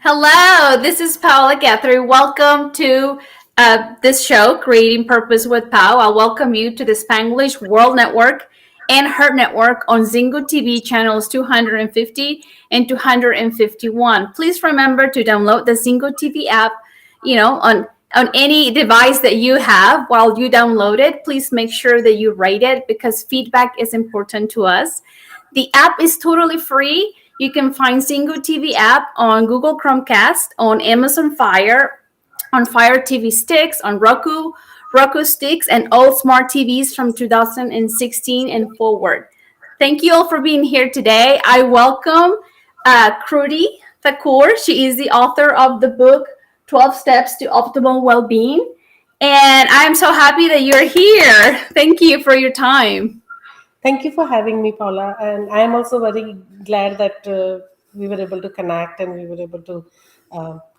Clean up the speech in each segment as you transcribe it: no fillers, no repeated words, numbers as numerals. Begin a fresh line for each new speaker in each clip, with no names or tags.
Hello, this is Paola Guthrie. Welcome to this show, Creating Purpose with Pao. I welcome you to the Spanglish World Network and H.E.R Network on Zingo TV channels 250 and 251. Please remember to download the Zingo TV app, on any device that you have. While you download it, please make sure that you rate it because feedback is important to us. The app is totally free. You can find Single TV app on Google Chromecast, on Amazon Fire, on Fire TV sticks, on Roku sticks, and all smart TVs from 2016 and forward. Thank you all for being here today. I welcome Kruti Thakore. She is the author of the book 12 Steps to Optimal Well-Being. And I'm so happy that you're here. Thank you for your time.
Thank you for having me, Paula. And I am also very glad that we were able to connect and we were able to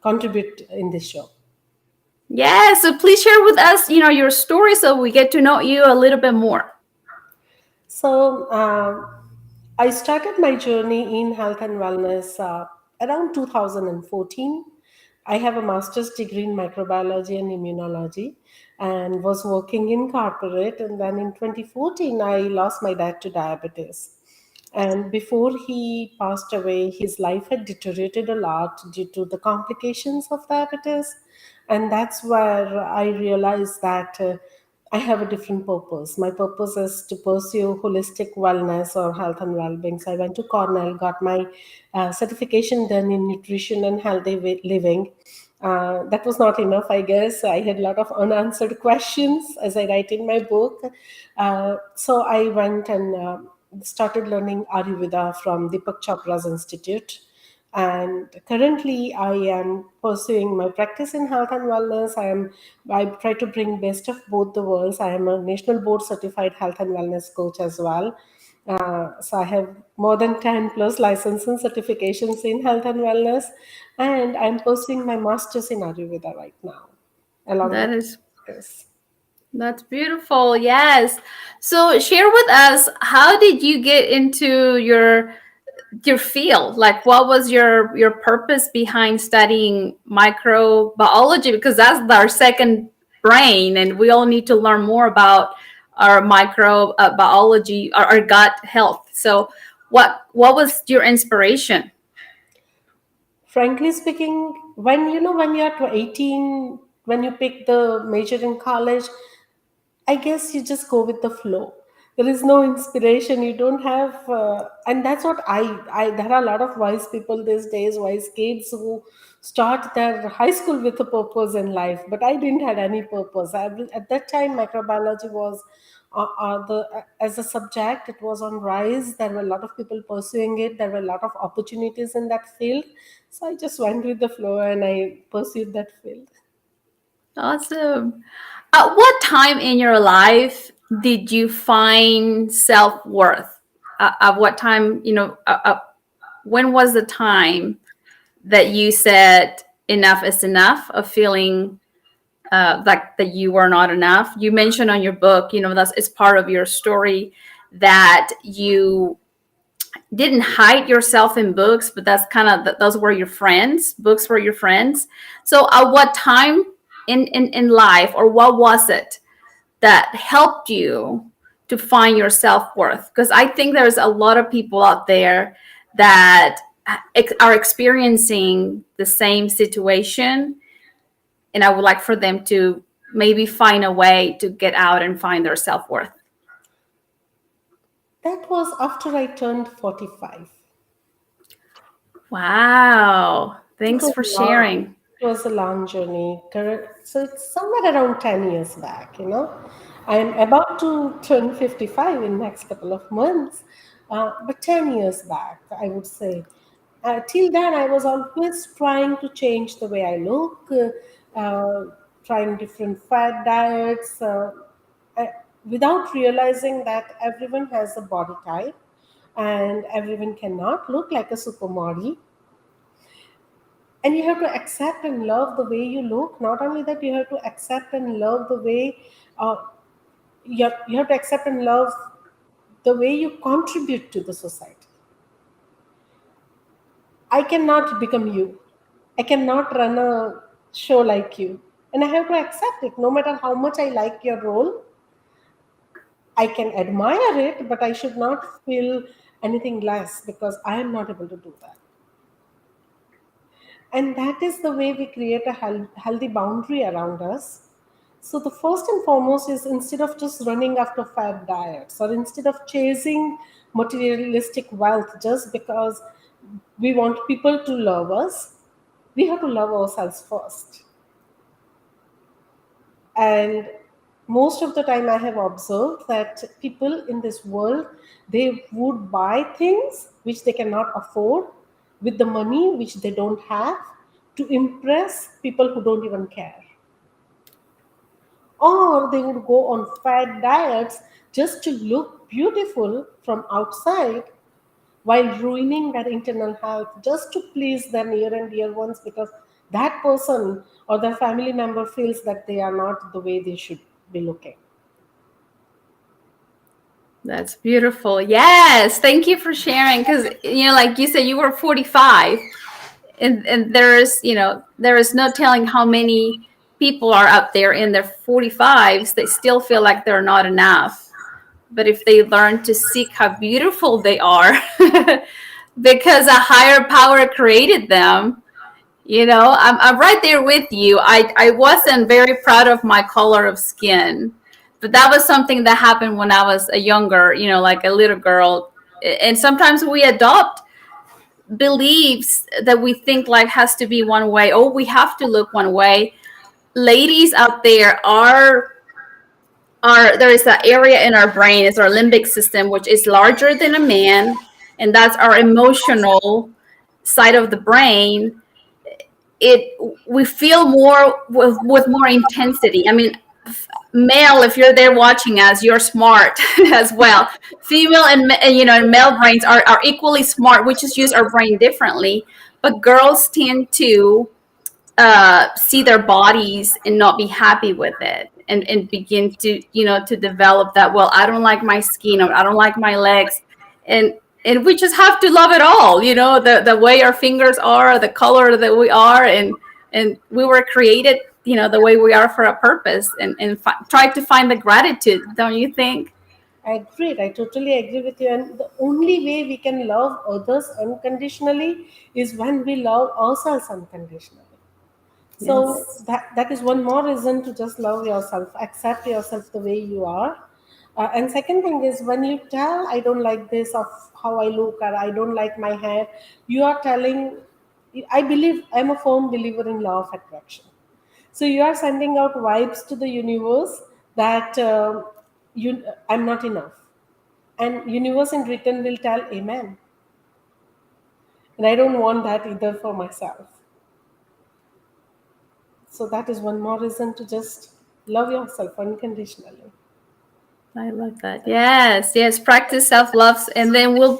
contribute in this show.
Yeah, so please share with us, your story so we get to know you a little bit more.
So, I started my journey in health and wellness around 2014. I have a master's degree in microbiology and immunology and was working in corporate. And then in 2014, I lost my dad to diabetes. And before he passed away, his life had deteriorated a lot due to the complications of diabetes. And that's where I realized that I have a different purpose. My purpose is to pursue holistic wellness or health and well-being. So I went to Cornell, got my certification done in nutrition and healthy living. That was not enough, I guess. I had a lot of unanswered questions, as I write in my book. So I went and started learning Ayurveda from Deepak Chopra's Institute. And currently, I am pursuing my practice in health and wellness. I try to bring best of both the worlds. I am a national board certified health and wellness coach as well. So I have more than 10 plus licenses and certifications in health and wellness, and I'm pursuing my master's in Ayurveda right now, along
That
with
is
this.
that's beautiful. Yes. So share with us, how did you get into your field? Like, what was your purpose behind studying microbiology? Because that's our second brain, and we all need to learn more about our microbiology, our gut health. So what was your inspiration?
Frankly speaking, when you're 18, when you pick the major in college, I guess you just go with the flow. There is no inspiration. You don't have, and that's what I. There are a lot of wise people these days, wise kids who start their high school with a purpose in life. But I didn't have any purpose. At that time, microbiology was as a subject. It was on rise. There were a lot of people pursuing it. There were a lot of opportunities in that field. So I just went with the flow and I pursued that field.
Awesome. At what time in your life did you find self-worth? At what time, when was the time that you said enough is enough, of feeling like that you were not enough? You mentioned on your book, that's it's part of your story, that you didn't hide yourself in books, but that's kind of, those were your friends. Books were your friends. So at what time in life, or what was it that helped you to find your self-worth? Because I think there's a lot of people out there that are experiencing the same situation, and I would like for them to maybe find a way to get out and find their self-worth.
That was after I turned 45.
Wow,
It
thanks
was
for
long.
sharing.
It was a long journey. Correct. So it's somewhere around 10 years back. I'm about to turn 55 in next couple of months. But 10 years back, I would say. Till then, I was always trying to change the way I look, trying different fat diets, uh, without realizing that everyone has a body type and everyone cannot look like a supermodel, and you have to accept and love the way you look. Not only that, you have to accept and love the way uh, you have to accept and love the way you contribute to the society. I cannot become you. I cannot run a show like you. And I have to accept it. No matter how much I like your role, I can admire it, but I should not feel anything less because I am not able to do that. And that is the way we create a healthy boundary around us. So, the first and foremost is instead of just running after fad diets or instead of chasing materialistic wealth just because we want people to love us, we have to love ourselves first. And most of the time I have observed that people in this world, they would buy things which they cannot afford with the money which they don't have to impress people who don't even care, or they would go on fad diets just to look beautiful from outside while ruining their internal health just to please their near and dear ones because that person or their family member feels that they are not the way they should be looking.
That's beautiful. Yes, thank you for sharing. Because like you said, you were 45, and there is no telling how many people are up there in their 45s that still feel like they're not enough. But if they learn to seek how beautiful they are, because a higher power created them, I'm right there with you. I wasn't very proud of my color of skin, but that was something that happened when I was a younger, like a little girl. And sometimes we adopt beliefs that we think like has to be one way. Oh, we have to look one way. Ladies out there are there is an area in our brain, it's our limbic system, which is larger than a man, and that's our emotional side of the brain. It We feel more with more intensity. I mean, male, if you're there watching us, you're smart as well. Female and male brains are equally smart. We just use our brain differently. But girls tend to see their bodies and not be happy with it, and begin to to develop that, well, I don't like my skin, or I don't like my legs, and we just have to love it all, the way our fingers are, the color that we are, and we were created the way we are for a purpose, and try to find the gratitude, don't you think?
I agree. I totally agree with you. And the only way we can love others unconditionally is when we love ourselves unconditionally. So
Yes.
that is one more reason to just love yourself, accept yourself the way you are. And second thing is when you tell I don't like this of how I look or I don't like my hair, you are telling. I believe I'm a firm believer in law of attraction. So you are sending out vibes to the universe that I'm not enough, and universe in return will tell amen. And I don't want that either for myself. So that is one more reason to just love yourself unconditionally.
I love that. Yes, yes, practice self-love, and then we'll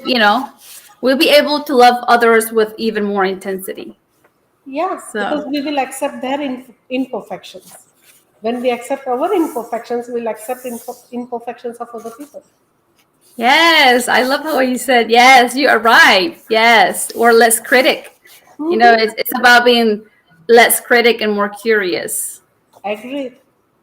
be able to love others with even more intensity.
Yeah, because
So
we will accept their imperfections. When we accept our imperfections, we'll accept imperfections of other people.
yes, I love how you said, yes, you are right. Yes, or less critic.
Hmm.
It's about being less critic and more curious.
Agreed.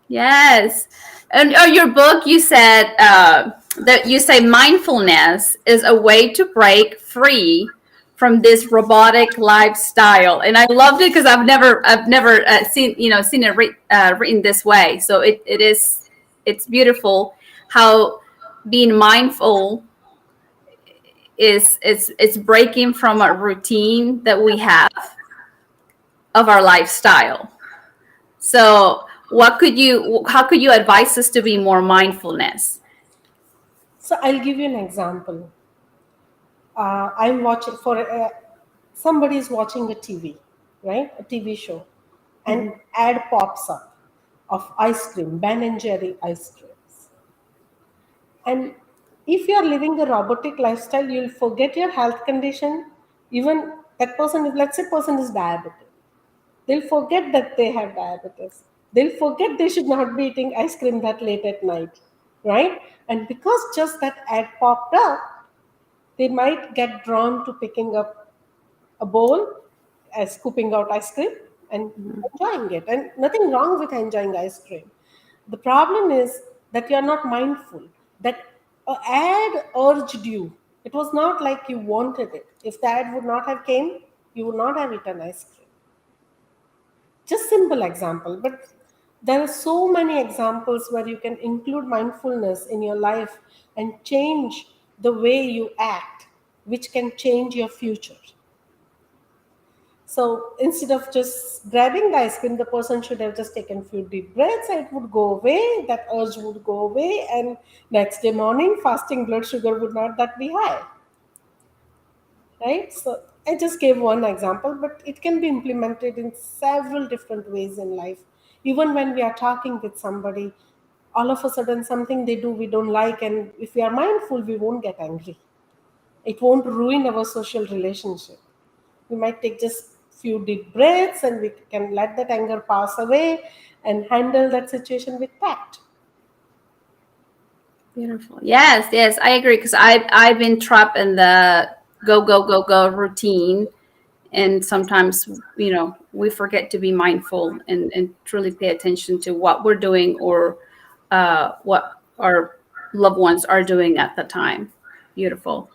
Yes. And your book, you said that you say mindfulness is a way to break free from this robotic lifestyle, and I loved it because I've never seen it written this way. So it's beautiful how being mindful it's breaking from a routine that we have of our lifestyle. So how could you advise us to be more mindfulness?
So I'll give you an example. I'm watching for somebody is watching a TV, right? A TV show, and
Mhm.
ad pops up of ice cream, Ben and Jerry ice creams. And if you are living a robotic lifestyle, you'll forget your health condition. Even that person is, let's say, person is diabetic. They'll forget that they have diabetes. They'll forget they should not be eating ice cream that late at night, right? And because just that ad popped up, they might get drawn to picking up a bowl scooping out ice cream and
Mhm.
enjoying it. And nothing wrong with enjoying ice cream. The problem is that you are not mindful. That ad urged you. It was not like you wanted it. If the ad would not have came, you would not have eaten ice cream. Just simple example, but there are so many examples where you can include mindfulness in your life and change the way you act, which can change your future. So instead of just grabbing the ice cream, the person should have just taken few deep breaths and it would go away, that urge would go away, and next day morning, fasting blood sugar would not that be high, right? So I just gave one example, but it can be implemented in several different ways in life. Even when we are talking with somebody, all of a sudden something they do we don't like, and if we are mindful, we won't get angry. It won't ruin our social relationship. We might take just few deep breaths and we can let that anger pass away and handle that situation with tact.
Beautiful. Yes, yes, I agree because I've been trapped in the go go go go routine, and sometimes we forget to be mindful and truly pay attention to what we're doing or what our loved ones are doing at the time. Beautiful.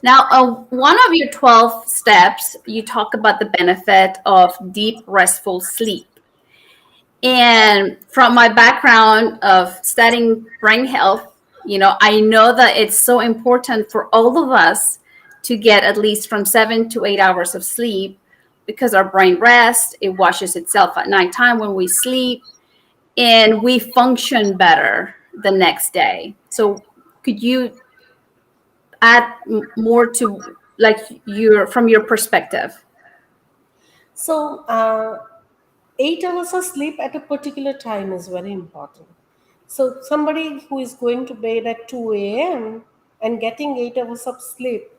Now, one of your 12 steps, you talk about the benefit of deep, restful sleep. And from my background of studying brain health, I know that it's so important for all of us to get at least from 7 to 8 hours of sleep because our brain rests, it washes itself at nighttime when we sleep, and we function better the next day. So, could you add more to like your from your perspective?
So 8 hours of sleep at a particular time is very important. So somebody who is going to bed at 2 a.m. and getting 8 hours of sleep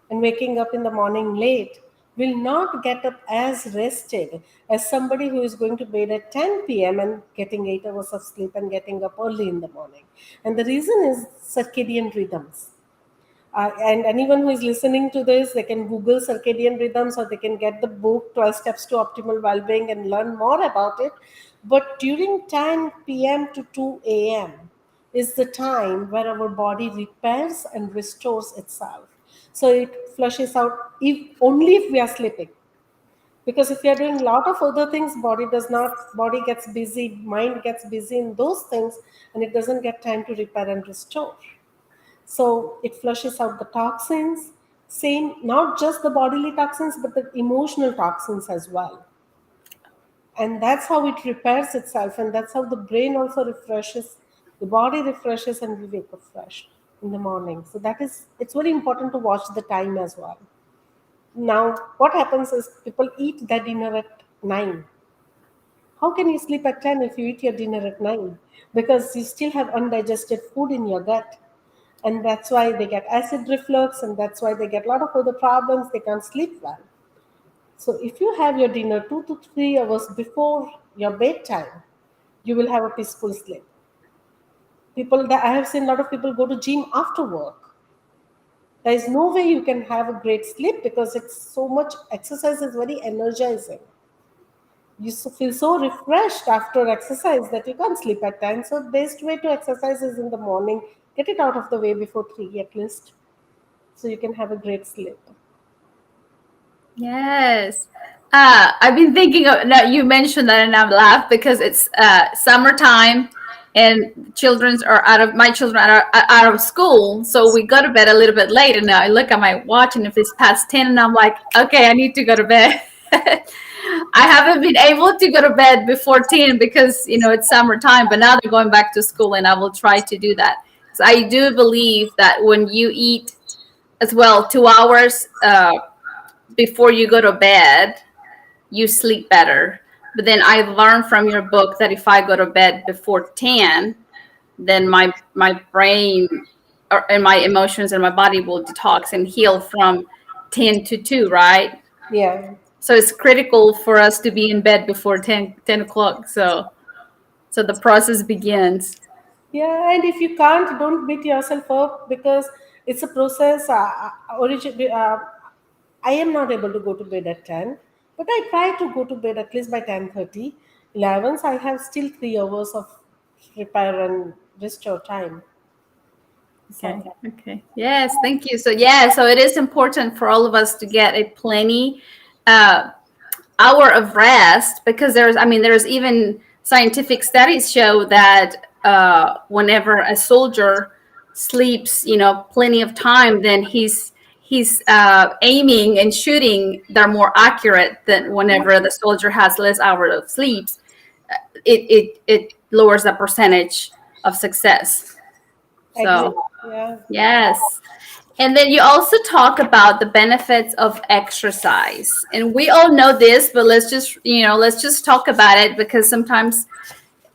and waking up in the morning late will not get up as rested as somebody who is going to bed at 10 p.m. and getting 8 hours of sleep and getting up early in the morning. And the reason is circadian rhythms. And anyone who is listening to this, they can Google circadian rhythms or they can get the book 12 Steps to Optimal Wellbeing and learn more about it. But during 10 p.m. to 2 a.m. is the time where our body repairs and restores itself. So it flushes out only if we are sleeping. Because if we are doing a lot of other things, body gets busy, mind gets busy in those things, and it doesn't get time to repair and restore. So it flushes out the toxins, same, not just the bodily toxins, but the emotional toxins as well. And that's how it repairs itself, and that's how the brain also refreshes, the body refreshes, and we wake up fresh in the morning. So it's very important to watch the time as well. Now, what happens is people eat their dinner at 9. How can you sleep at 10 if you eat your dinner at 9? Because you still have undigested food in your gut. And that's why they get acid reflux, and that's why they get a lot of other problems. They can't sleep well. So if you have your dinner 2 to 3 hours before your bedtime, you will have a peaceful sleep. People that I have seen a lot of people go to gym after work. There is no way you can have a great sleep because it's so much exercise is very energizing. Feel so refreshed after exercise that you can't sleep at 10. So best way to exercise is in the morning. Get it out of the way before 3 at least, so you can have a great sleep.
Yes. I've been thinking of now you mentioned that and I'm laughed because it's summertime and my children are out of school. So we go to bed a little bit late and now I look at my watch and if it's past 10 and I'm like, okay, I need to go to bed. I haven't been able to go to bed before 10 because, it's summertime, but now they're going back to school and I will try to do that. So I do believe that when you eat as well 2 hours, before you go to bed, you sleep better. But then I learned from your book that if I go to bed before 10, then my brain and my emotions and my body will detox and heal from 10 to 2, right?
Yeah.
So it's critical for us to be in bed before 10 o'clock. So the process begins.
Yeah, and if you can't, don't beat yourself up because it's a process. I am not able to go to bed at 10. But I try to go to bed at least by 10:30, 11. So I have still 3 hours of repair and restore time.
Okay.
So
Okay. Yes. Thank you. So yeah. So it is important for all of us to get a plenty uh, hour of rest, because there's even scientific studies show that whenever a soldier sleeps, plenty of time, then he's aiming and shooting. They're more accurate than whenever the soldier has less hours of sleeps. It lowers the percentage of success.
exactly,
So
yeah.
yes. And then you also talk about the benefits of exercise. And we all know this, but let's just talk about it, because sometimes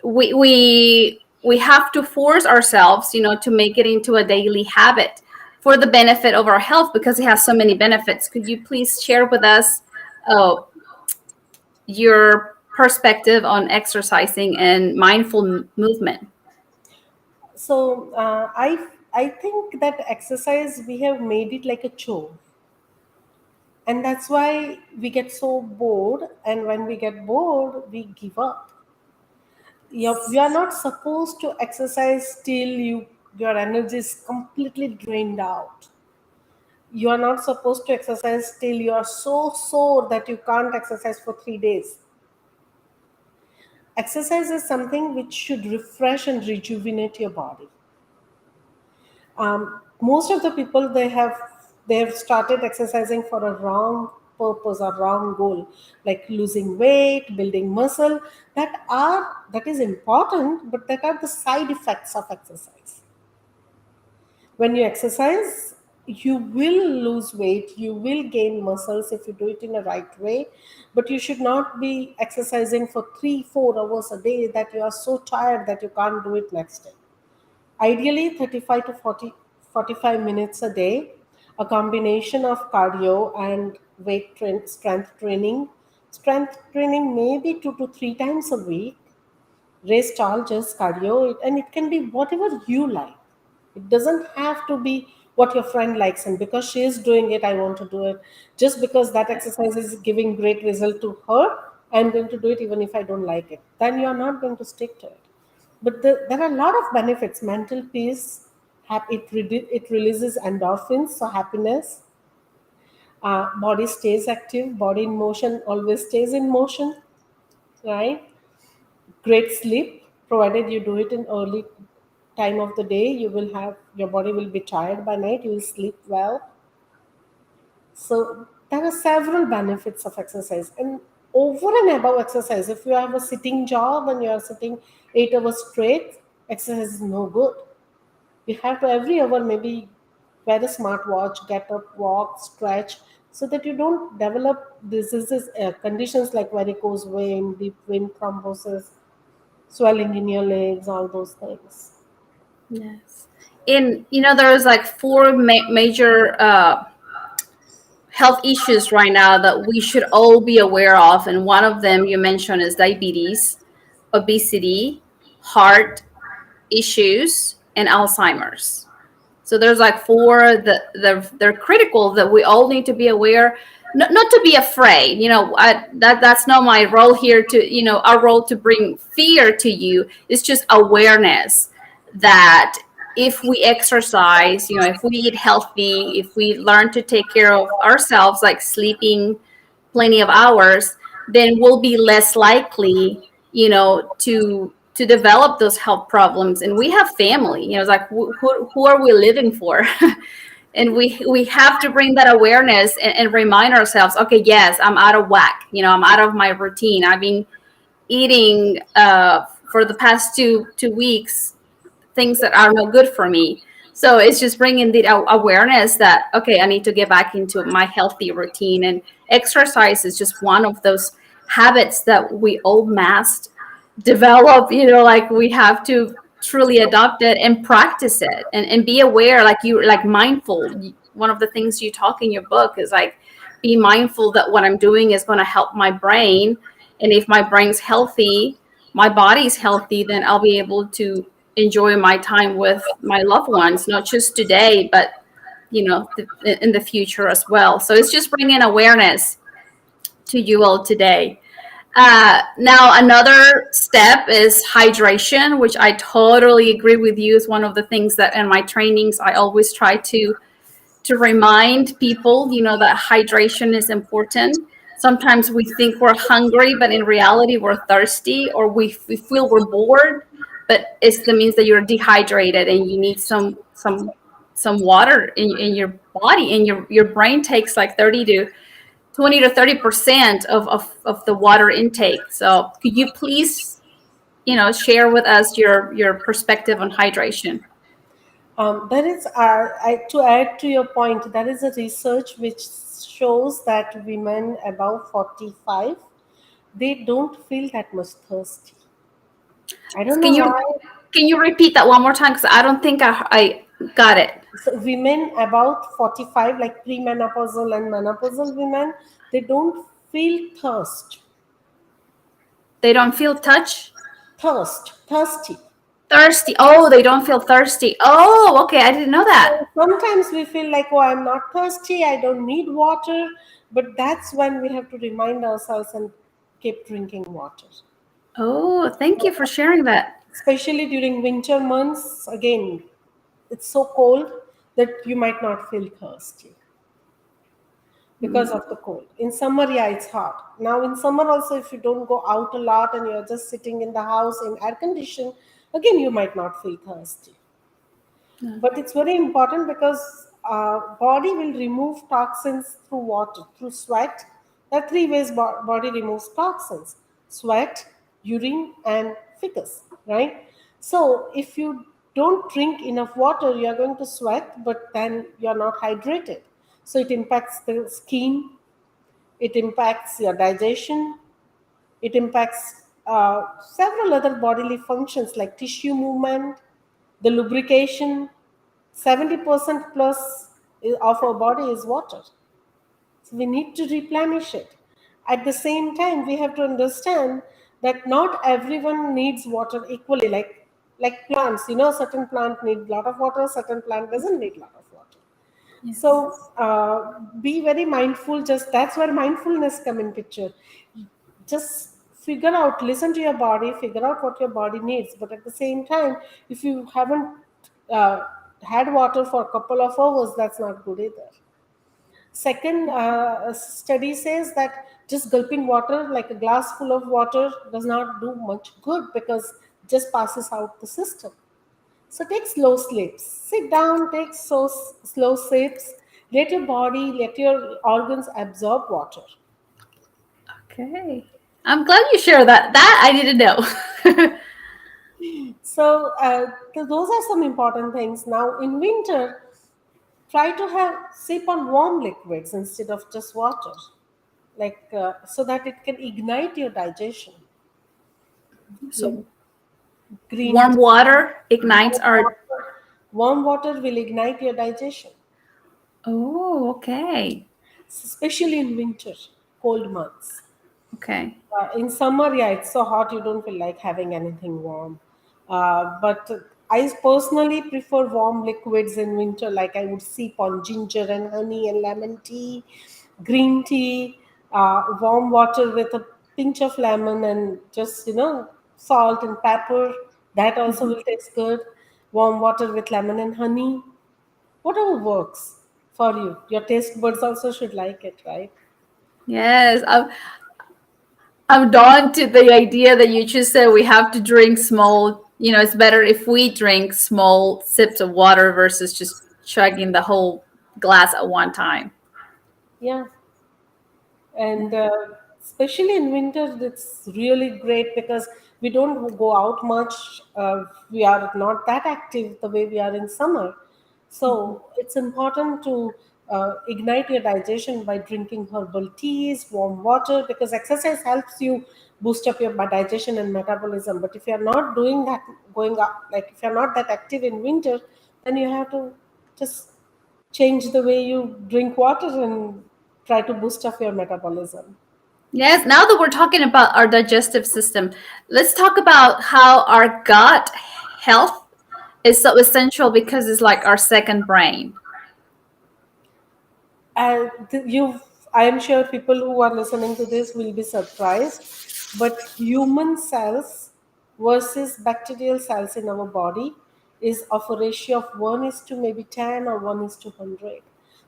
we have to force ourselves, to make it into a daily habit for the benefit of our health, because it has so many benefits. Could you please share with us uh, your perspective on exercising and mindful movement?
So I think that exercise we have made it like a chore, and that's why we get so bored. And when we get bored, we give up. You are not supposed to exercise till your energy is completely drained out. You are not supposed to exercise till you are so sore that you can't exercise for 3 days. Exercise is something which should refresh and rejuvenate your body. Most of the people they have started exercising for a wrong purpose or wrong goal, like losing weight, building muscle. That is important, but that are the side effects of exercise. When you exercise, you will lose weight, you will gain muscles if you do it in the right way, but you should not be exercising for 3 4 hours a day that you are so tired that you can't do it next day. Ideally, 35 to 45 minutes a day, a combination of cardio and strength training. Strength training maybe 2 to 3 times a week. Rest all just cardio, and it can be whatever you like. It doesn't have to be what your friend likes, and because she is doing it, I want to do it. Just because that exercise is giving great result to her, I'm going to do it even if I don't like it. Then you're not going to stick to it. But there are a lot of benefits. Mental peace, it releases endorphins, so happiness. Body stays active. Body in motion always stays in motion, right? Great sleep, provided you do it in early time of the day. You will have your body will be tired by night. You will sleep well. So there are several benefits of exercise, and over and above exercise, if you have a sitting job and you are sitting 8 hours straight, exercise is no good. You have to every hour maybe wear a smartwatch, get up, walk, stretch, so that you don't develop diseases, conditions like varicose vein, deep vein thrombosis, swelling in your legs, all those things.
Yes. And there's like four major health issues right now that we should all be aware of. And one of them you mentioned is diabetes, obesity, heart issues, and Alzheimer's. So there's like four that they're critical, that we all need to be aware, not to be afraid. That's not my role here to, our role to bring fear to you. It's just awareness that if we exercise, if we eat healthy, if we learn to take care of ourselves, like sleeping plenty of hours, then we'll be less likely, to develop those health problems. And we have family, it's like who are we living for? And we have to bring that awareness, and remind ourselves, okay, yes, I'm out of whack, I'm out of my routine. I've been eating for the past two weeks things that are no good for me. So it's just bringing the awareness that, okay, I need to get back into my healthy routine. And exercise is just one of those habits that we all must develop. Like we have to truly adopt it and practice it, and be aware, like mindful. One of the things you talk in your book is like, be mindful that what I'm doing is going to help my brain. And if my brain's healthy, my body's healthy, then I'll be able to enjoy my time with my loved ones, not just today, but in the future as well. So it's just bringing awareness to you all today. Now, another step is hydration, which I totally agree with you. Is one of the things that in my trainings I always try to remind people, that hydration is important. Sometimes we think we're hungry, but in reality we're thirsty, or we feel we're bored, but it's the means that you're dehydrated and you need some water in your body, and your brain takes like 20 to 30% of the water intake. So could you please, share with us your perspective on hydration?
There is, to add to your point, there is a research which shows that women above 45, they don't feel that much thirsty. I don't know
Can you
why.
can you repeat that one more time? Because I don't think I got it.
So women about 45, like premenopausal and menopausal women, they don't feel
They don't feel
thirsty.
thirsty. Oh, they don't feel thirsty. Oh, okay. I didn't know that.
So sometimes we feel like, oh, I'm not thirsty, I don't need water, but that's when we have to remind ourselves and keep drinking water.
Oh, thank you for sharing that.
Especially during winter months, again, it's so cold that you might not feel thirsty because of the cold. In summer, yeah, it's hot. Now, in summer, also, if you don't go out a lot and you're just sitting in the house in air condition, again, you might not feel thirsty. But it's very important because body will remove toxins through water, through sweat. There are three ways body removes toxins: sweat, urine, and feces, right? So if you don't drink enough water, you are going to sweat, but then you're not hydrated. So it impacts the skin, it impacts your digestion, it impacts several other bodily functions like tissue movement, the lubrication. 70% plus of our body is water. So we need to replenish it. At the same time, we have to understand that not everyone needs water equally. Like plants, certain plant need a lot of water, certain plant doesn't need a lot of water. So
Yes.
be very mindful. Just that's where mindfulness come in picture. Just figure out, listen to your body, figure out what your body needs. But at the same time, if you haven't uh, had water for a couple of hours, that's not good either. Second, a study says that just gulping water, like a glass full of water, does not do much good because it just passes out the system. So take slow sleeps. Sit down, take slow sips. Let your body, let your organs absorb water.
Okay. I'm glad you shared that. That I didn't know.
So those are some important things. Now in winter, try to have sip on warm liquids instead of just water, like so that it can ignite your digestion. Like
So
green
warm
tea,
water ignites
warm
our.
water. Warm water will ignite your digestion,
Oh, okay.
especially in winter, cold months.
Okay.
In summer, yeah, it's so hot you don't feel like having anything warm. But I personally prefer warm liquids in winter, like I would sip on ginger and honey and lemon tea, green tea, warm water with a pinch of lemon and just, salt and pepper. That also
Mhm.
will taste good. Warm water with lemon and honey. Whatever works for you. Your taste buds also should like it, right?
Yes, I'm drawn to the idea that you just said we have to drink small. It's better if we drink small sips of water versus just chugging the whole glass at one time.
Yeah. And especially in winter it's really great because we don't go out much. We are not that active the way we are in summer, so it's important to ignite your digestion by drinking herbal teas, warm water, because exercise helps you boost up your digestion and metabolism. But if you're not doing that, going up, like if you're not that active in winter, then you have to just change the way you drink water and try to boost up your metabolism.
Yes, now that we're talking about our digestive system, let's talk about how our gut health is so essential because it's like our second brain.
You've I am sure people who are listening to this will be surprised, but human cells versus bacterial cells in our body is of a ratio of 1 is to maybe 10 or 1 is to 100.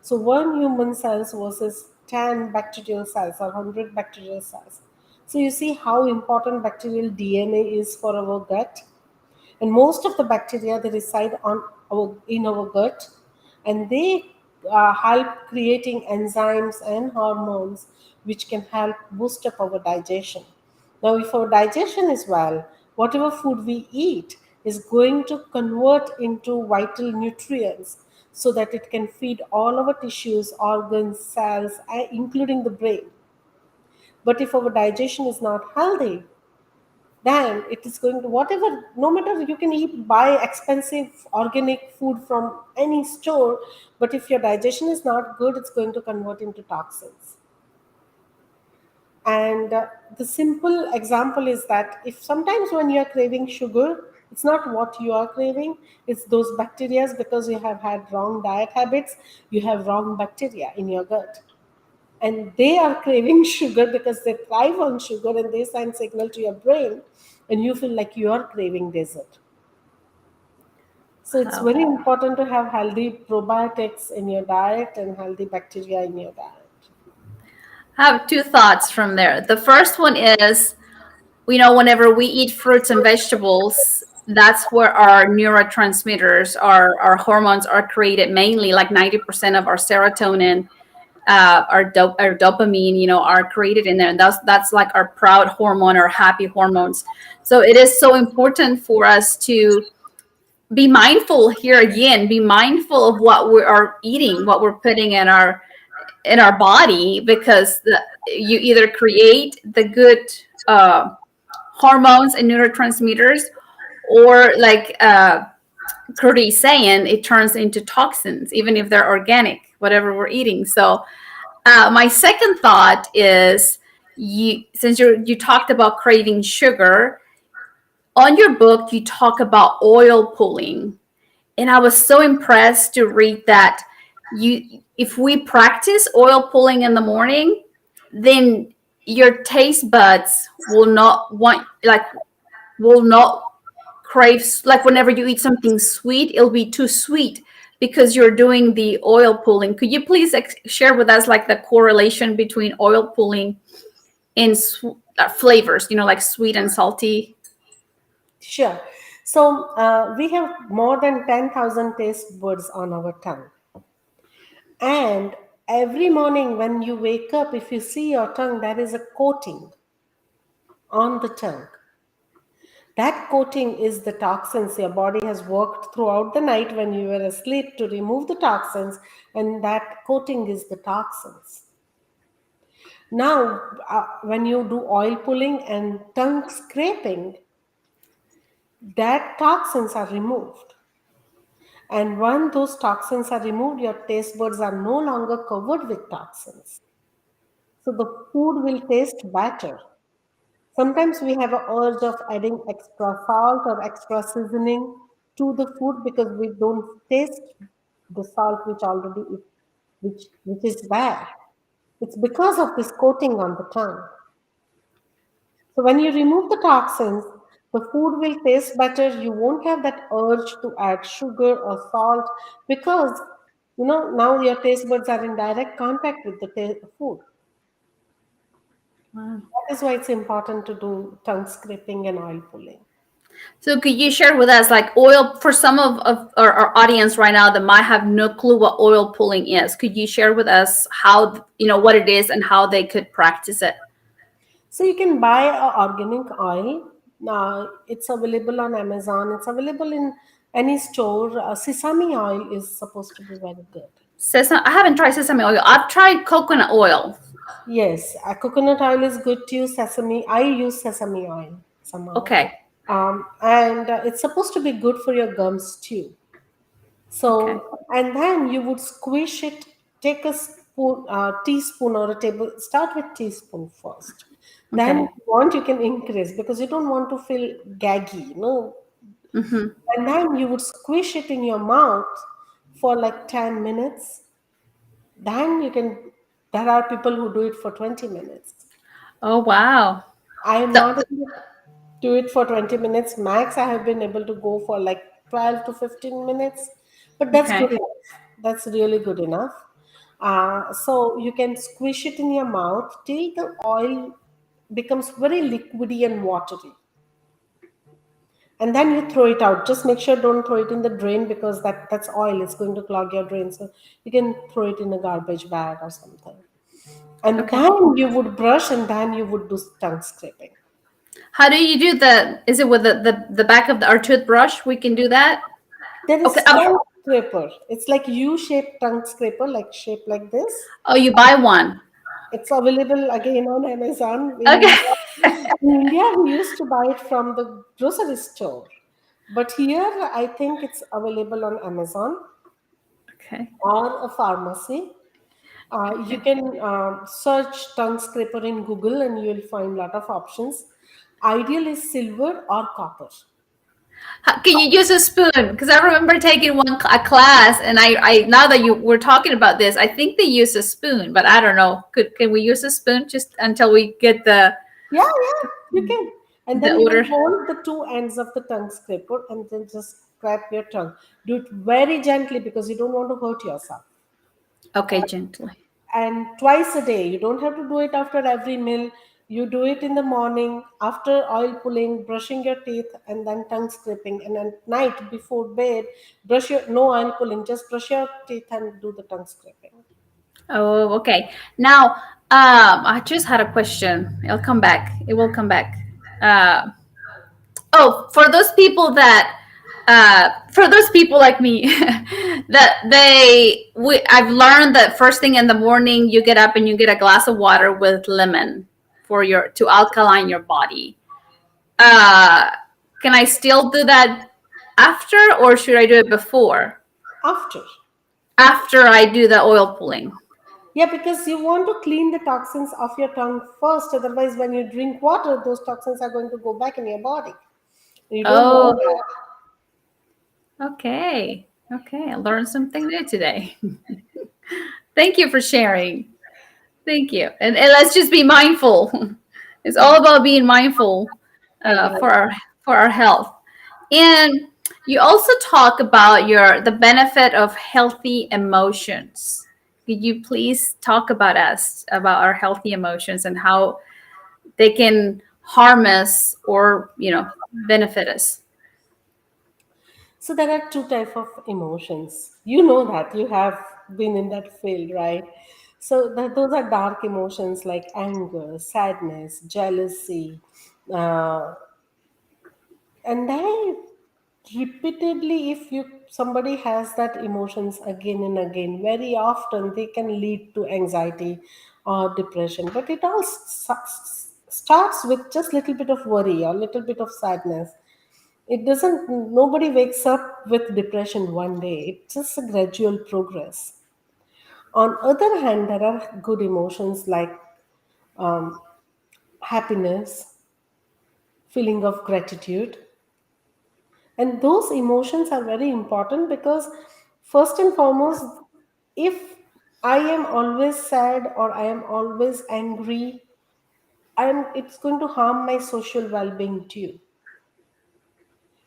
So 1 human cells versus 10 bacterial cells or 100 bacterial cells. So you see how important bacterial DNA is for our gut, and most of the bacteria they reside on in our gut, and they help creating enzymes and hormones which can help boost up our digestion. Now if our digestion is well, whatever food we eat is going to convert into vital nutrients so that it can feed all our tissues, organs, cells, including the brain. But if our digestion is not healthy, then it is going to whatever, no matter, you can eat buy expensive organic food from any store, but if your digestion is not good, it's going to convert into toxins. And the simple example is that if sometimes when you are craving sugar, it's not what you are craving, it's those bacteria, because you have had wrong diet habits, you have wrong bacteria in your gut, and they are craving sugar because they thrive on sugar, and they send signal to your brain, and you feel like you are craving dessert. So it's
Oh.
very important to have healthy probiotics in your diet and healthy bacteria in your diet.
I have two thoughts from there. The first one is, whenever we eat fruits and vegetables, that's where our neurotransmitters, our hormones are created mainly, like 90% of our serotonin, our dopamine, are created in there. And that's like our proud hormone or happy hormones. So it is so important for us to be mindful here again, be mindful of what we are eating, what we're putting in our body, because you either create the good hormones and neurotransmitters, or like Kruti is saying, it turns into toxins, even if they're organic, whatever we're eating. So my second thought is, since you talked about craving sugar, on your book you talk about oil pulling, and I was so impressed to read that if we practice oil pulling in the morning, then your taste buds will not crave, like whenever you eat something sweet, it'll be too sweet because you're doing the oil pulling. Could you please share with us like the correlation between oil pulling and flavors, like sweet and salty?
Sure. So we have more than 10,000 taste buds on our tongue. And every morning when you wake up, if you see your tongue, there is a coating on the tongue. That coating is the toxins your body has worked throughout the night when you were asleep to remove the toxins, and that coating is the toxins. Now, when you do oil pulling and tongue scraping, that toxins are removed. And when those toxins are removed, your taste buds are no longer covered with toxins. So the food will taste better. Sometimes we have an urge of adding extra salt or extra seasoning to the food because we don't taste the salt which already is, which is there. It's because of this coating on the tongue. So when you remove the toxins, the food will taste better. You won't have that urge to add sugar or salt because now your taste buds are in direct contact with the food.
Wow.
That is why it's important to do tongue scraping and oil pulling.
So could you share with us, like, oil, for some of our audience right now that might have no clue what oil pulling is? Could you share with us how, what it is and how they could practice it?
So you can buy a organic oil. It's available on Amazon. It's available in any store. Sesame oil is supposed to be very good.
Sesame, I haven't tried sesame oil. I've tried coconut oil.
Yes, coconut oil is good too. Sesame, I use sesame oil somehow,
Okay.
and it's supposed to be good for your gums too.
Okay.
So, and then you would squish it. Take a spoon, teaspoon or a table. Start with teaspoon first. Then, if
Okay.
you want, you can increase because you don't want to feel gaggy,
Mm-hmm.
And then you would squish it in your mouth for like 10 minutes. Then you can There are people who do it for 20 minutes.
Oh, wow.
I am
So,
not able to do it for 20 minutes max. I have been able to go for like 12 to 15 minutes, but that's
okay.
good enough. That's really good enough. So you can squish it in your mouth till the oil becomes very liquidy and watery. And then you throw it out. Just make sure don't throw it in the drain because that's oil. It's going to clog your drain. So you can throw it in a garbage bag or something. And
Okay.
then you would brush and then you would do tongue scraping.
How do you do the? Is it with the back of our toothbrush? We can do that.
There
Okay.
is tongue scraper. It's like U-shaped tongue scraper, like shaped like this.
Oh, you buy one.
It's available again on Amazon.
Okay.
In India, we used to buy it from the grocery store. But here, I think it's available on Amazon
Okay.
or a pharmacy. You
Okay.
can search tongue scraper in Google and you'll find a lot of options. Ideal is silver or copper.
Can you use a spoon? Because I remember taking a class, and I now that you were talking about this, I think they use a spoon, but I don't know. Can we use a spoon just until we get
Yeah, yeah, you can. And
the
then you will
odor?
hold the two ends of the tongue scraper and then just scrape your tongue. Do it very gently because you don't want to hurt yourself.
Okay, gently.
And twice a day. You don't have to do it after every meal. You do it in the morning, after oil pulling, brushing your teeth, and then tongue scraping. And at night before bed, brush your no oil pulling, just brush your teeth and do the tongue scraping.
Oh, okay. Now, I just had a question. It'll come back. It will come back. Uh, oh, for those people like me, I've learned that first thing in the morning, you get up and you get a glass of water with lemon to alkaline your body. Uh, can I still do that after, or should I do it before?
After.
After I do the oil pulling.
Yeah, because you want to clean the toxins off your tongue first. Otherwise, when you drink water, those toxins are going to go back in your body. You don't
Oh,
want that.
okay. Okay, I learned something new today. Thank you for sharing. Thank you. And let's just be mindful. It's all about being mindful
Exactly.
for our health. And you also talk about the benefit of healthy emotions. Could you please talk about our healthy emotions and how they can harm us or benefit us?
So there are two type of emotions. You know that you have been in that field, right? So those are dark emotions like anger, sadness, jealousy, uh, and they repeatedly, if you somebody has that emotions again and again, very often they can lead to anxiety or depression. But it all starts with just little bit of worry or little bit of sadness. It doesn't, nobody wakes up with depression one day. It's just a gradual progress. On other hand, there are good emotions like um, happiness, feeling of gratitude, and those emotions are very important because first and foremost, if I am always sad or I am always angry, it's going to harm my social well-being too,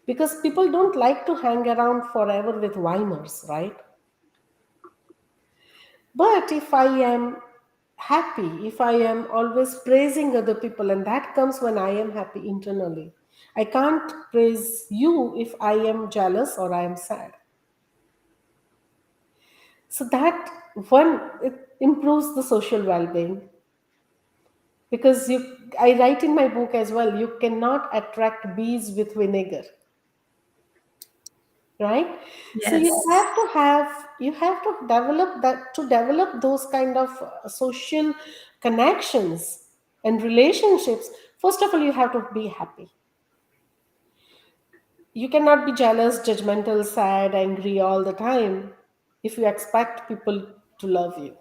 because people don't like to hang around forever with whiners, right? But if I am happy, if I am always praising other people, and that comes when I am happy internally, I can't praise you if I am jealous or I am sad. So that one, it improves the social well-being, because I write in my book as well, you cannot attract bees with vinegar, right? So
Yes.
you have to develop that, to develop those kind of social connections and relationships. First of all, you have to be happy. You cannot be jealous, judgmental, sad, angry all the time if you expect people to love you.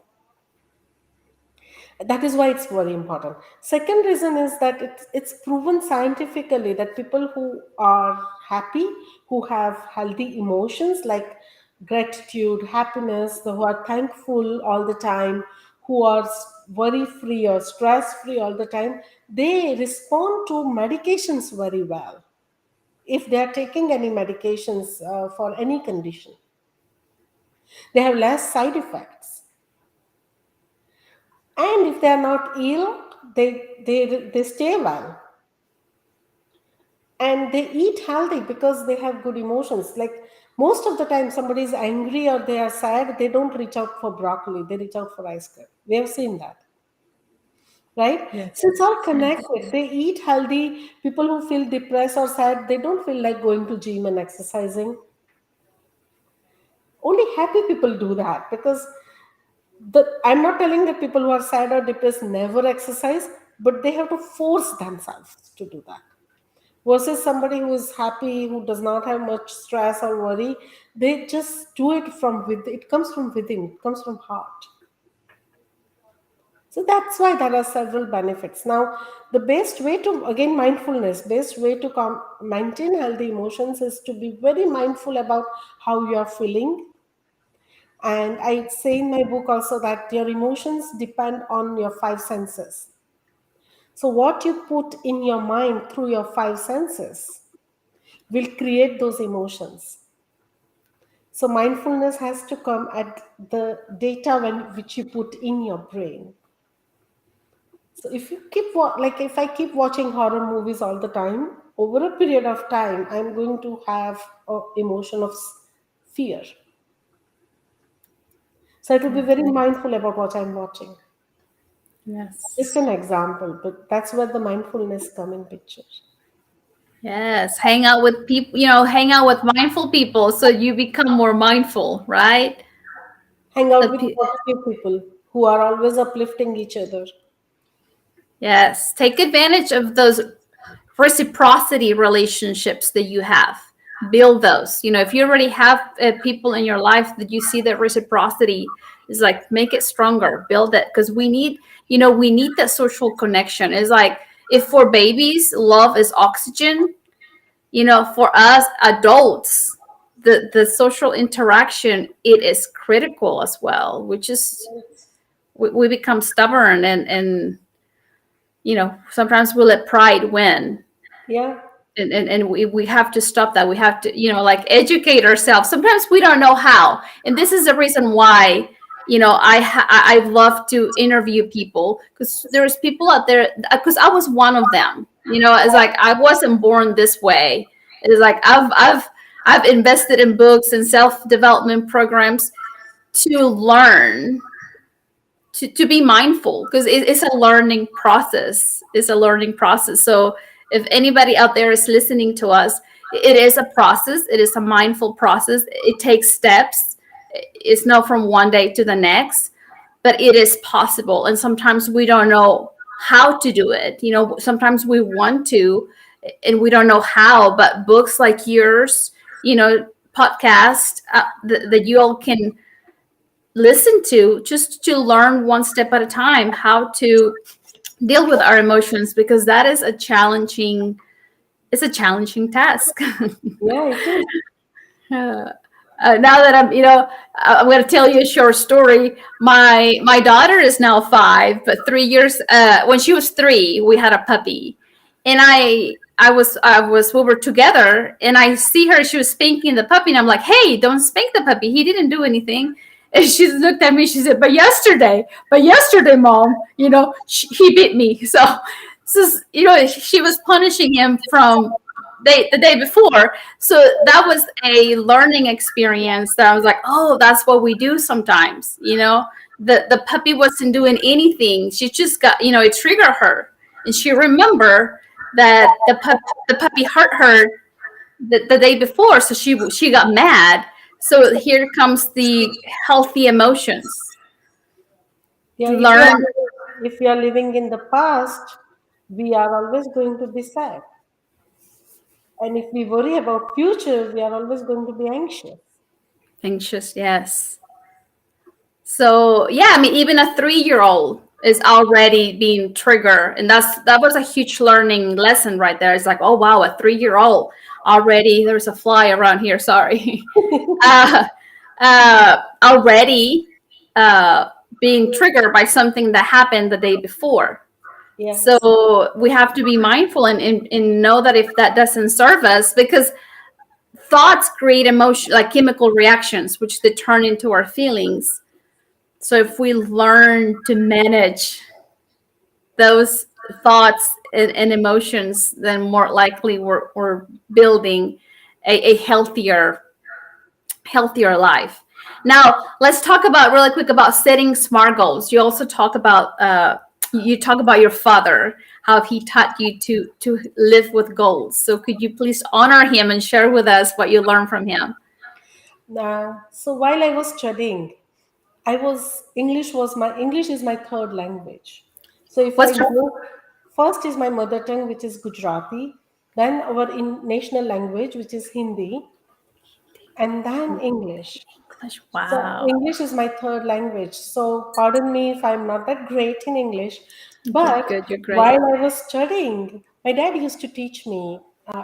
That is why it's very important. Second reason is that it's proven scientifically that people who are happy, who have healthy emotions like gratitude, happiness, who are thankful all the time, who are worry free or stress free all the time, they respond to medications very well. If they are taking any medications for any condition, they have less side effects. And if they are not ill, they stay well. And they eat healthy because they have good emotions. Like most of the time, somebody is angry or they are sad, they don't reach out for broccoli, they reach out for ice cream. We have seen that, right?
Yes.
So it's all
Yes.
connected. They eat healthy. People who feel depressed or sad, they don't feel like going to gym and exercising. Only happy people do that, because I'm not telling that people who are sad or depressed never exercise, but they have to force themselves to do that. Versus somebody who is happy, who does not have much stress or worry, they just do it from within. It comes from within, it comes from heart. So that's why there are several benefits. Now, the best way to, again, mindfulness, best way to maintain healthy emotions is to be very mindful about how you are feeling. And I say in my book also that your emotions depend on your five senses. So, what you put in your mind through your five senses will create those emotions. So, mindfulness has to come at the data which you put in your brain. So, if you like if I keep watching horror movies all the time, over a period of time, I'm going to have an emotion of fear. So, I have to be very mindful about what I'm watching. Just
Yes.
an example, but that's where the mindfulness come in picture.
Yes. Hang out with people, hang out with mindful people so you become more mindful, right?
Hang out
The
with
pe-
positive people who are always uplifting each other.
yes. Take advantage of those reciprocity relationships that you have. Build those. If you already have people in your life that you see that reciprocity is like, make it stronger, build it. Because we need that social connection. It's like, if for babies, love is oxygen, for us adults, the social interaction, it is critical as well, which is we become stubborn and sometimes we let pride win,
Yeah,
and we have to stop that. We have to like educate ourselves. Sometimes we don't know how, and this is the reason why I love to interview people, because there's people out there, because I was one of them. It's like I wasn't born this way. It's like I've invested in books and self-development programs to learn to be mindful, because it's a learning process. It's a learning process. So if anybody out there is listening to us, it is a process. It is a mindful process. It takes steps. It's not from one day to the next, but it is possible. And sometimes we don't know how to do it. Sometimes we want to and we don't know how, but books like yours, podcast that you all can listen to, just to learn one step at a time how to deal with our emotions, because that is a challenging task.
yeah, it is.
Now that I'm going to tell you a short story. My daughter is now 5, but 3 years when she was 3, we had a puppy, and we were together, and I see her. She was spanking the puppy, and I'm like, "Hey, don't spank the puppy. He didn't do anything." And she looked at me. She said, "But yesterday, mom, he bit me." So she was punishing him from the day before. So that was a learning experience that I was like, oh, that's what we do sometimes. The puppy wasn't doing anything. She just got, it triggered her. And she remembered that the puppy hurt her the day before. So she got mad. So here comes the healthy emotions
Yeah,
to learn.
if we are living in the past, we are always going to be sad. And if we worry about future, we are always going to be anxious.
Anxious, yes. So yeah, I mean, even a 3-year-old is already being triggered, and that was a huge learning lesson right there. It's like, oh wow, a 3-year-old already. There's a fly around here. Sorry. Already being triggered by something that happened the day before.
Yes.
So we have to be mindful and know that if that doesn't serve us, because thoughts create emotion, like chemical reactions, which they turn into our feelings. So if we learn to manage those thoughts and emotions, then more likely we're building a healthier life. Now, let's talk about really quick about setting smart goals. You also talk about you talk about your father, how he taught you to live with goals. So could you please honor him and share with us what you learned from him?
So while I was studying, English is my third language. So if I
What's
go, first is my mother tongue, which is Gujarati, then our national language, which is Hindi, and then English.
English?
So
Wow.
English is my third language. So pardon me if I'm not that great in English,
You're
but
good. You're great.
while I was studying, my dad used to teach me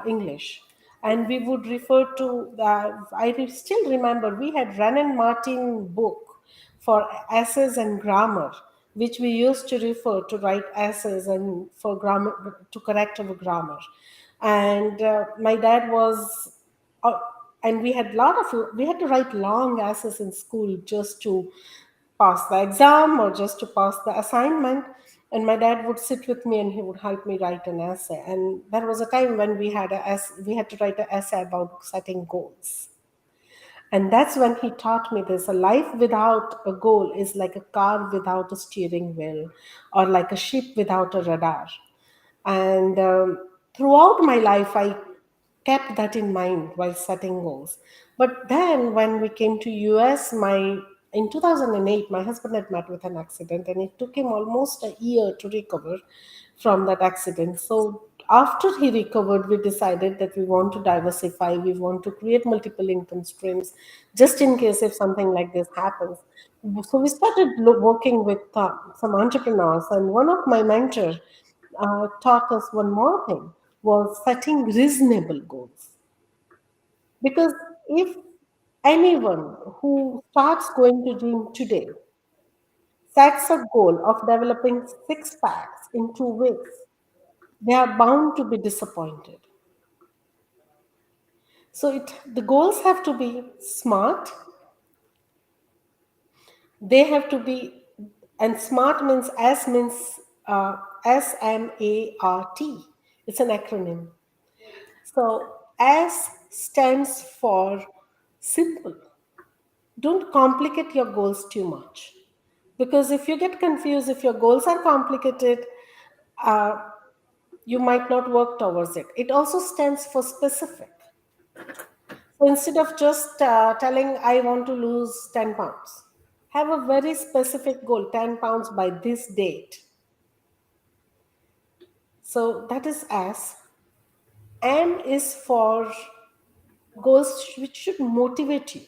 English, and we would refer to. Still remember we had Renan Martin book for essays and grammar, which we used to refer to write essays and for grammar to correct our grammar. And my dad was uh, and we had to write long essays in school just to pass the exam or just to pass the assignment. And my dad would sit with me and he would help me write an essay. And there was a time when we had to write an essay about setting goals. And that's when he taught me this: a life without a goal is like a car without a steering wheel, or like a ship without a radar. And throughout my life, I kept that in mind while setting goals. But then when we came to US, my in 2008, my husband had met with an accident, and it took him almost a year to recover from that accident. So after he recovered, we decided that we want to diversify, we want to create multiple income streams just in case if something like this happens. So we started working with some entrepreneurs, and one of my mentors taught us one more thing: was setting reasonable goals. Because if anyone who starts going to gym today sets a goal of developing six packs in 2 weeks, they are bound to be disappointed. So the goals have to be smart. They have to be, and smart means SMART. It's an acronym. So S stands for simple. Don't complicate your goals too much. Because if you get confused, if your goals are complicated, uh, you might not work towards it. It also stands for specific. So instead of just telling, I want to lose 10 pounds, have a very specific goal: 10 pounds by this date. So that is S. M is for goals which should motivate you.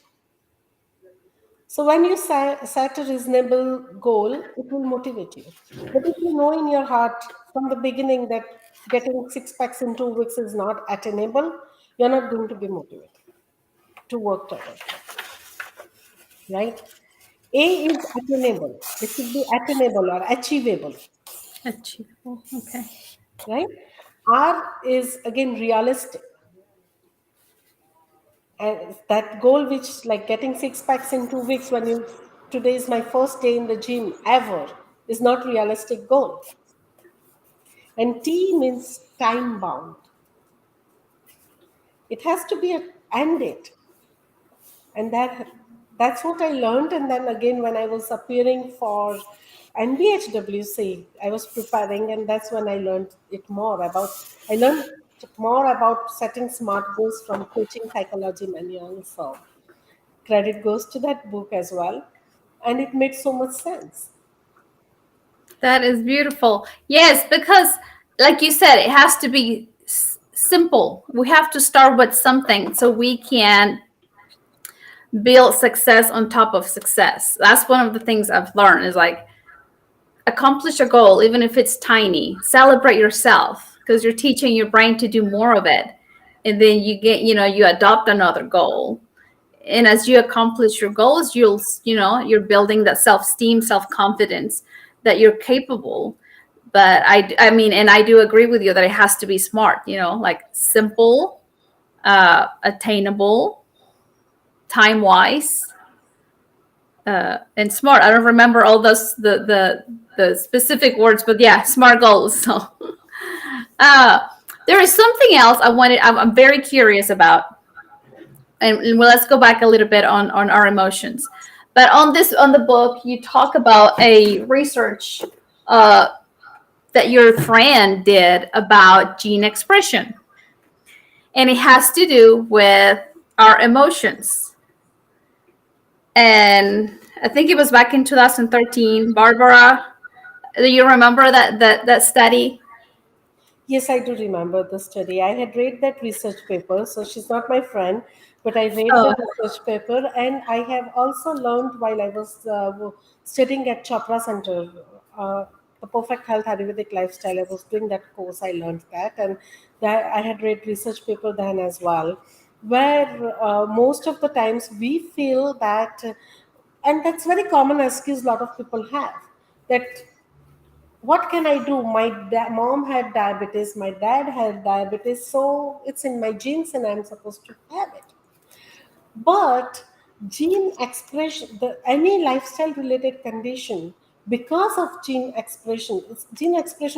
So when you set a reasonable goal, it will motivate you. But if you know in your heart from the beginning that getting six packs in 2 weeks is not attainable, you're not going to be motivated to work towards that, right? A is attainable. It should be attainable or achievable,
Achievable. Okay.
right? R is again realistic. And that goal, which like getting six packs in 2 weeks, when you today is my first day in the gym ever, is not realistic goal. And T means time bound. It has to be an end date. And that's what I learned. And then again, when I was appearing for NBHWC, I was preparing, and that's when I learned more about setting smart goals from Coaching Psychology Manual. So credit goes to that book as well. And it made so much sense.
That is beautiful. Yes, because like you said, it has to be simple. We have to start with something so we can build success on top of success. That's one of the things I've learned is like accomplish a goal, even if it's tiny. Celebrate yourself because you're teaching your brain to do more of it. And then you get, you adopt another goal. and as you accomplish your goals, you're building that self-esteem, self-confidence that you're capable. But I mean, and I do agree with you that it has to be smart, like simple, attainable, time wise, and smart. I don't remember all those the specific words, but yeah, smart goals. So uh, there is something else I'm very curious about, and well, let's go back a little bit on our emotions. But on the book, you talk about a research uh, that your friend did about gene expression, and it has to do with our emotions. And I think it was back in 2013. Barbara, do you remember that study?
Yes, I do remember the study. I had read that research paper, so she's not my friend, but I read the
Oh,
research paper, and I have also learned while I was studying at Chopra Center, uh, the Perfect Health Ayurvedic Lifestyle. I was doing that course. I learned that, and that I had read research paper then as well, where most of the times we feel that, and that's very common excuse a lot of people have, that what can I do? My mom had diabetes, my dad had diabetes, so it's in my genes and I'm supposed to have it. But gene expression, any lifestyle related condition, because of gene expression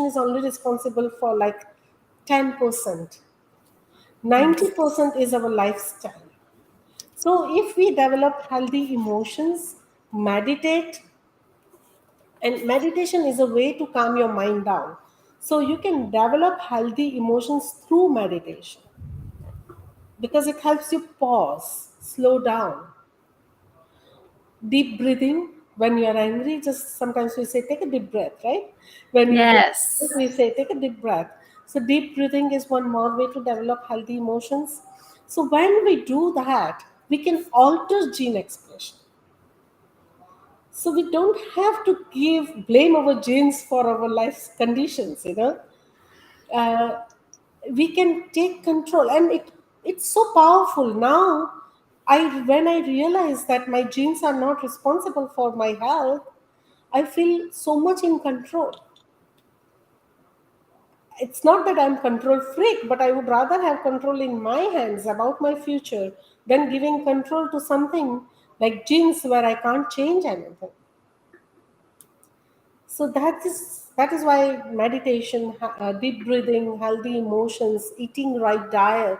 is only responsible for like 10%.
yes.
90% is our lifestyle. So if we develop healthy emotions, meditate, and meditation is a way to calm your mind down. So you can develop healthy emotions through meditation because it helps you pause, slow down, deep breathing. When you're angry, just sometimes we say, take a deep breath, right? When we get
Yes.
angry, we say, take a deep breath. So, deep breathing is one more way to develop healthy emotions. So, when we do that, we can alter gene expression. So we don't have to give blame our genes for our life's conditions, uh, we can take control, and it's so powerful now. I When I realize that my genes are not responsible for my health, I feel so much in control. It's not that I'm control freak, but I would rather have control in my hands about my future than giving control to something like genes where I can't change anything. So that is why meditation, deep breathing, healthy emotions, eating right diet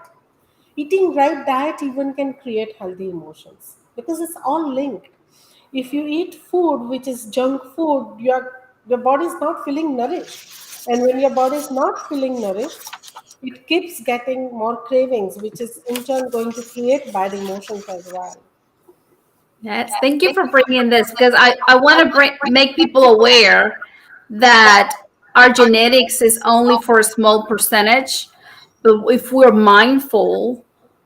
even can create healthy emotions because it's all linked. If you eat food which is junk food, your body is not feeling nourished, and when your body is not feeling nourished, it keeps getting more cravings, which is in turn going to create bad emotions as well.
Yes, thank you for bringing this because I want to make people aware that our genetics is only for a small percentage. But if we're mindful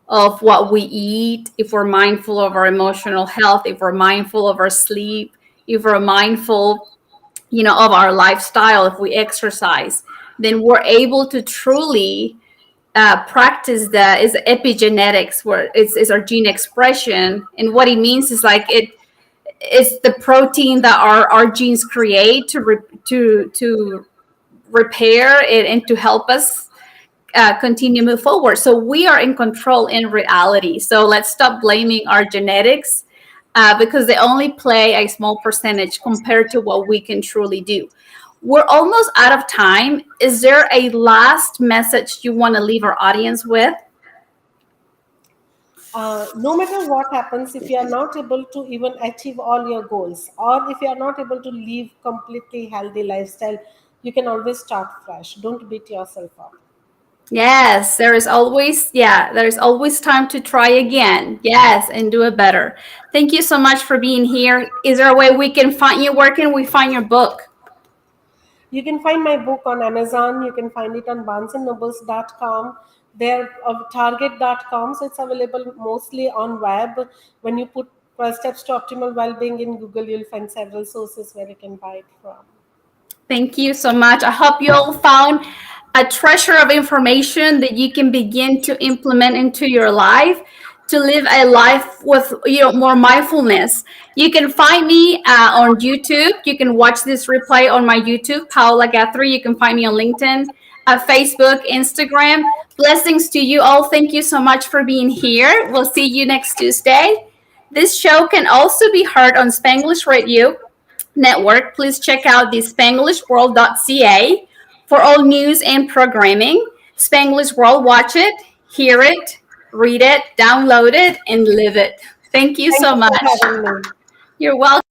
of what we eat, if we're mindful of our emotional health, if we're mindful of our sleep, if we're mindful, of our lifestyle, if we exercise, then we're able to truly practice that is epigenetics, where it's our gene expression. And what it means is like it's the protein that our genes create to repair it and to help us continue to move forward. So we are in control in reality. So let's stop blaming our genetics because they only play a small percentage compared to what we can truly do. We're almost out of time. Is there a last message you want to leave our audience with?
No matter what happens, if you are not able to even achieve all your goals, or if you are not able to live completely healthy lifestyle, you can always start fresh. Don't beat yourself up.
Yes, there's always time to try again. Yes, and do it better. Thank you so much for being here. Is there a way we can find you? Where can we find your book?
You can find my book on Amazon. You can find it on barnesandnobles.com. There, target.com. So it's available mostly on web. When you put 12 steps to optimal well-being in Google, you'll find several sources where you can buy it from.
Thank you so much. I hope you all found a treasure of information that you can begin to implement into your life to live a life with more mindfulness. You can find me on YouTube. You can watch this replay on my YouTube, Paola Guthrie. You can find me on LinkedIn, Facebook, Instagram. Blessings to you all. Thank you so much for being here. We'll see you next Tuesday. This show can also be heard on Spanglish Radio Network. Please check out the SpanglishWorld.ca for all news and programming. Spanglish World, watch it, hear it, read it, download it, and live it. Thank you
Thank
so
you for
much.
having me.
You're welcome.